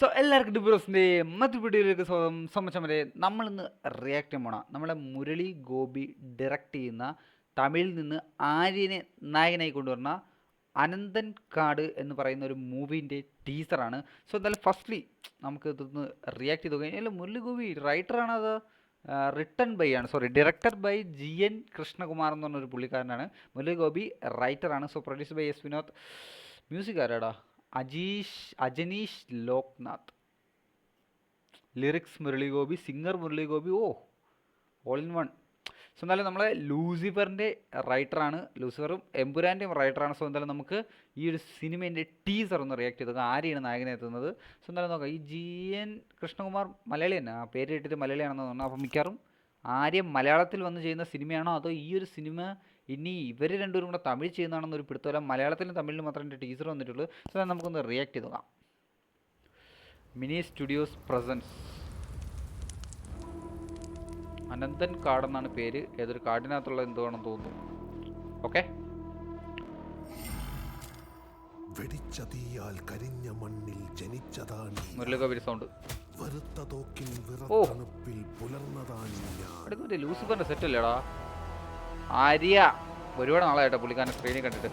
So എല്ലാവർക്കും ഡിബ്രോസിൻ്റെ മറ്റൊരു വീഡിയോയിലേക്ക് സംബന്ധിച്ച വരെ നമ്മളിന്ന് റിയാക്ട് ചെയ്യാൻ പോണം. നമ്മളെ മുരളി ഗോപി ഡയറക്റ്റ് ചെയ്യുന്ന തമിഴിൽ നിന്ന് ആര്യനെ നായകനായി കൊണ്ടുവരുന്ന അനന്തൻ കാട് എന്ന് പറയുന്ന ഒരു മൂവീൻ്റെ ടീസറാണ്. സോ എന്തായാലും ഫസ്റ്റ്ലി നമുക്ക് ഇതൊന്ന് റിയാക്ട് ചെയ്ത് നോക്കാം. അല്ല, മുരളി ഗോപി റൈറ്ററാണ്, അത് റിട്ടൺ ബൈ ആണ്, sorry, director by GN Krishnakumar എന്ന് പറഞ്ഞൊരു പുള്ളിക്കാരനാണ്. മുരളി ഗോപി റൈറ്ററാണ്. So produce by S Vinod. Music ആരാടാ? Ajaneesh Loknath. Lyrics Murali Gopi, singer Murali Gopi. All in one. So എന്തായാലും നമ്മളെ ലൂസിഫറിൻ്റെ റൈറ്ററാണ്, ലൂസിഫറും എമ്പുരാൻ്റെയും റൈറ്ററാണ്. സോ എന്തായാലും നമുക്ക് ഈ ഒരു സിനിമേൻ്റെ ടീസർ ഒന്ന് റിയാക്ട് ചെയ്ത് നോക്കാം. ആരെയാണ് നായകനെ എത്തുന്നത്? സോ എന്തായാലും നോക്കാം. ഈ GN കൃഷ്ണകുമാർ മലയാളി തന്നെ, ആ പേര് കേട്ടിട്ട് മലയാളിയാണെന്ന് തോന്നുന്നു. അപ്പം മിക്കവാറും ആര്യ മലയാളത്തിൽ വന്ന് ചെയ്യുന്ന സിനിമയാണോ അതോ ഈ ഒരു സിനിമ ഇനി ഇവർ രണ്ടുപേരും കൂടെ തമിഴ് ചെയ്യുന്നതാണെന്നൊരു പിടുത്തമല്ല. മലയാളത്തിലും തമിഴിലും മാത്രമേ എൻ്റെ ടീസർ വന്നിട്ടുള്ളൂ. സോ നമുക്കൊന്ന് റിയാക്ട് ചെയ്ത് നോക്കാം. Mini studios presents. അനന്തൻ കാടെന്നാണ് പേര്. ഏതൊരു കാടിനകത്തുള്ള എന്തുവാണെന്ന് തോന്നുന്നു. ഓക്കെ. വെടിച്ചതീയാൽ കരിഞ്ഞ മണ്ണിൽ ജനിച്ചതാണ് മുരളിഗോപി സൗണ്ട്. വെറുത്ത തോക്കിൽ വിറതണുപ്പിൽ പുലർന്നതാണ് ഞാൻ. ലൂസിഫറിന്റെ സെറ്റ് അല്ലേടാ? ആര്യ ഒരുപാട് നാളായിട്ടോ പുള്ളിക്കാരൻ സ്ക്രീനിൽ കണ്ടിട്ട്.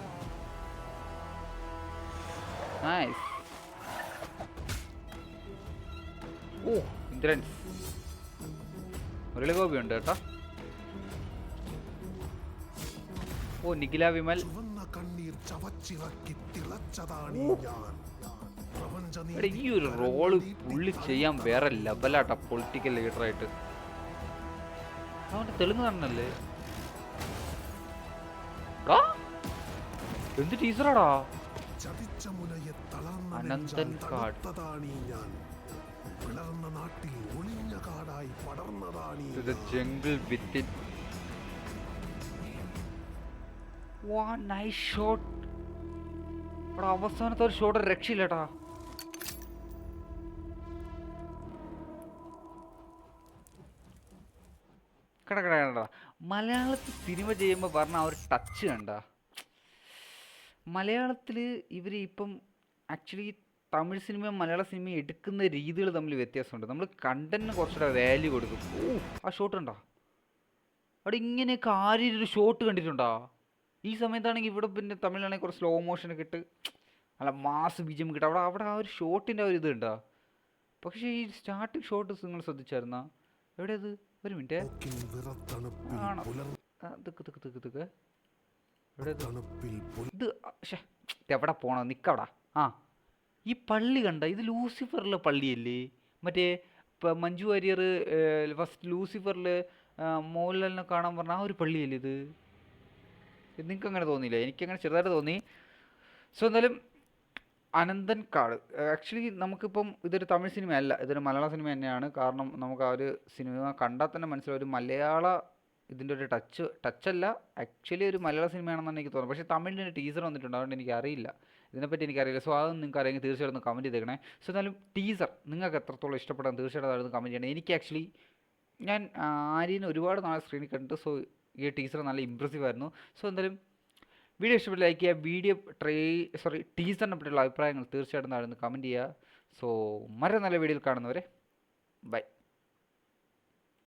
നൈസ്. ഇന്ദ്രൻസ്. മുരളിഗോപി ഉണ്ട് കേട്ടോ. നിഖില വിമൽ. ഈ ഒരു റോള് പുള്ളി ചെയ്യാൻ വേറെ ലെവലാട്ടാ, പൊളിറ്റിക്കൽ ലീഡറായിട്ട്. അവന്റെ തെലുങ്ക് കാണണല്ലേ? എന്ത് ടീച്ചറാടാ? അനന്തൻ കാട്. Jungle within. Nice shot. അവസാനത്തെ ഒരു ഷോട്ട് രക്ഷയില്ലട്ടാ. കട മലയാളത്തിൽ സിനിമ ചെയ്യുമ്പോൾ പറഞ്ഞ ആ ഒരു ടച്ച് കണ്ട. മലയാളത്തിൽ ഇവർ ഇപ്പം ആക്ച്വലി തമിഴ് സിനിമയും മലയാള സിനിമയും എടുക്കുന്ന രീതികൾ തമ്മിൽ വ്യത്യാസമുണ്ട്. നമ്മൾ കണ്ടന്റിന് കുറച്ചുകൂടെ വാല്യൂ കൊടുക്കും. ആ ഷോട്ട് ഉണ്ടോ അവിടെ? ഇങ്ങനെയൊക്കെ ആരും ഒരു ഷോട്ട് കണ്ടിട്ടുണ്ടോ? ഈ സമയത്താണെങ്കിൽ ഇവിടെ പിന്നെ തമിഴിലാണെങ്കിൽ കുറച്ച് സ്ലോ മോഷനൊക്കെ ഇട്ട് നല്ല മാസ് ബിജിഎം കിട്ടും. അവിടെ ആ ഒരു ഷോട്ടിൻ്റെ ആ ഒരു ഇത് ഉണ്ടോ? പക്ഷേ ഈ സ്റ്റാർട്ടിങ് ഷോട്ട് നിങ്ങൾ ശ്രദ്ധിച്ചായിരുന്നാ? എവിടെ അത്? ഒരു മിനിറ്റ്. ആണോ? ഇത് എവിടെ പോണോ? നിക്കവിടാ. ഈ പള്ളി കണ്ട? ഇത് ലൂസിഫറിലെ പള്ളിയല്ലേ? മറ്റേ ഇപ്പം മഞ്ജു വാര്യർ ഫസ്റ്റ് ലൂസിഫറിൽ മോഹൻലാലിനെ കാണാൻ പറഞ്ഞ ആ ഒരു പള്ളിയല്ലേ ഇത്? നിങ്ങൾക്ക് അങ്ങനെ തോന്നിയില്ല? എനിക്കങ്ങനെ ചെറുതായിട്ട് തോന്നി. സോ എന്തായാലും അനന്തൻ കാട് ആക്ച്വലി നമുക്കിപ്പം ഇതൊരു തമിഴ് സിനിമയല്ല, ഇതൊരു മലയാള സിനിമ തന്നെയാണ്. കാരണം നമുക്ക് ആ ഒരു സിനിമ കണ്ടാൽ തന്നെ മനസ്സിലാവും ഒരു മലയാള ഇതിൻ്റെ ഒരു ടച്ചല്ല, ആക്ച്വലി ഒരു മലയാള സിനിമയാണെന്നാണ് എനിക്ക് തോന്നുന്നത്. പക്ഷേ തമിഴിൻ്റെ ടീസർ വന്നിട്ടുണ്ട്, അതുകൊണ്ട് എനിക്കറിയില്ല, ഇതിനെപ്പറ്റി എനിക്കറിയില്ല. സോ അതൊന്നും നിങ്ങൾക്ക് അറിയാമെങ്കിൽ തീർച്ചയായിട്ടും ഒന്ന് കമൻറ്റ് ചെയ്തേക്കണേ. സോ എന്നാലും ടീസർ നിങ്ങൾക്ക് എത്രത്തോളം ഇഷ്ടപ്പെടാൻ തീർച്ചയായിട്ടും അതൊന്ന് കമൻറ്റ് ചെയ്യണേ. എനിക്ക് ആക്ച്വലി ഞാൻ ആര്യനെ ഒരുപാട് നാളെ സ്ക്രീനിൽ കണ്ടിട്ട്. സോ ഈ ടീസർ നല്ല ഇമ്പ്രസീവ് ആയിരുന്നു. സോ എന്തായാലും വീഡിയോ ഇഷ്ടപ്പെട്ട് ലൈക്ക് ചെയ്യുക. ടീസറിനെ പറ്റിയുള്ള അഭിപ്രായങ്ങൾ തീർച്ചയായിട്ടും താഴെ കമൻറ്റ് ചെയ്യുക. സോ മറ്റൊരു നല്ല വീഡിയോയിൽ കാണുന്നവരെ ബൈ.